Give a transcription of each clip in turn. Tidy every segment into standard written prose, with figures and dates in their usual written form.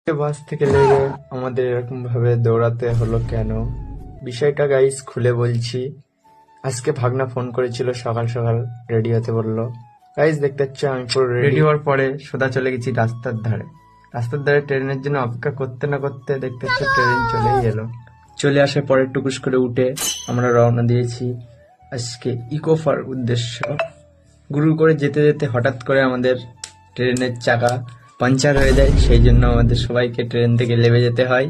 বাস থেকে লেগে আমাদের এরকম ভাবে দৌড়াতে হলো কেন, বিষয়টা গাইস খুলে বলছি। আজকে ভাগনা ফোন করেছিল, সকাল সকাল রেডি হতে বললো। গাইস দেখতে পাচ্ছ আমি পুরো রেডি হওয়ার পরে সোজা চলে গেছি রাস্তার ধারে। রাস্তার ধারে ট্রেনের জন্য অপেক্ষা করতে না করতে দেখতে পাচ্ছ ট্রেন চলেই এলো। চলে আসার পরে টুকুস করে উঠে আমরা রওনা দিয়েছি আজকে ইকোফার উদ্দেশ্য। গুরু করে যেতে যেতে হঠাৎ করে আমাদের ট্রেনের চাকা পাঞ্চার হয়ে যায়, সেই জন্য আমাদের সবাইকে ট্রেন থেকে নেমে যেতে হয়।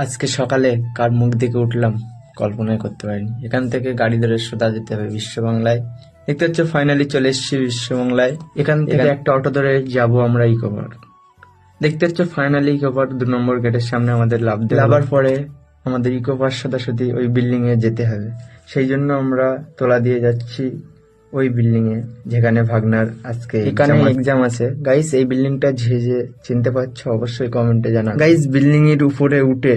আজকে সকালে কার মুখ দেখে উঠলাম কল্পনাই করতে পারিনি। এখান থেকে গাড়ি ধরে সোজা যেতে হবে বিশ্ববাংলায়। দেখতে হচ্ছে ফাইনালি চলে এসেছি বিশ্ববাংলায়। এখান থেকে একটা অটো ধরে যাব আমরা ইকোপার। দেখতে হচ্ছে ফাইনালি ইকোপার 2 নম্বর গেটের সামনে আমাদের লাভার পরে আমাদের ইকোপার সোজাসুজি ওই বিল্ডিং এ যেতে হবে। সেই জন্য আমরা তোলা দিয়ে যাচ্ছি ওই বিল্ডিং এ, যেখানে ভাগনার আজকে এখানে এক্সাম আছে। গাইস এই বিল্ডিংটা যে চিনতে পারছো অবশ্যই কমেন্টে জানা। গাইস বিল্ডিং এর উপরে উঠে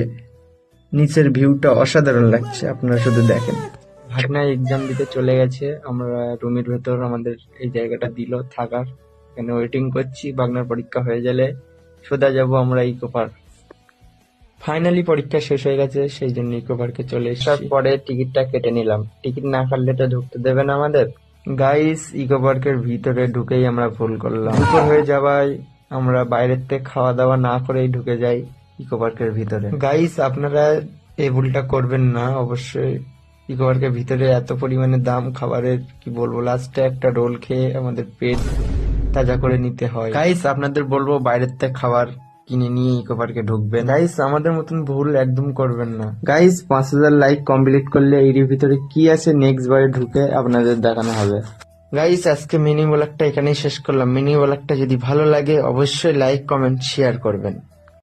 নিচের ভিউটা অসাধারণ লাগছে, আপনারা শুধু দেখেন। ভাগনা এক্সাম দিতে চলে গেছে, আমরা রুমের ভেতর আমাদের এই জায়গাটা দিল থাকার, এখানে ওয়েটিং করছি। ভাগনার পরীক্ষা হয়ে গেলে সোজা যাবো আমরা ইকো পার্ক। ফাইনালি পরীক্ষা শেষ হয়ে গেছে, সেই জন্য ইকো পার্কে চলে এসেছি। পরে টিকিটটা কেটে নিলাম, টিকিট না কাটলে তো ঢুকতে দেবে না আমাদের। গাইস ইকো পার্কের ভিতরে ঢুকেই আমরা ভুল করলাম। দুপুর হয়ে যাওয়ায় আমরা বাইরের থেকে খাওয়া দাওয়া না করেই ঢুকে যাই ইকো পার্কের ভিতরে। গাইস আপনারা এই ভুলটা করবেন না অবশ্যই। ইকো পার্কের ভিতরে এত পরিমাণে দাম খাবারের, কি বলবো, লাস্টে একটা রোল খেয়ে আমাদের পেট তাজা করে নিতে হয়। গাইস আপনাদের বলবো বাইরের থেকে খাবার কিনে নিয়ে ইকো পার্কে ঢুকবেন। গাইস আমাদের মতন ভুল একদম করবেন না। গাইস 5000 লাইক কমপ্লিট করলে এর ভিতরে কি আছে নেক্সট বারে ঢুকে আপনাদের দেখানো হবে। গাইস আজকে মিনি ব্লগটা এখানেই শেষ করলাম। মিনি ব্লগটা যদি ভালো লাগে অবশ্যই লাইক কমেন্ট শেয়ার করবেন।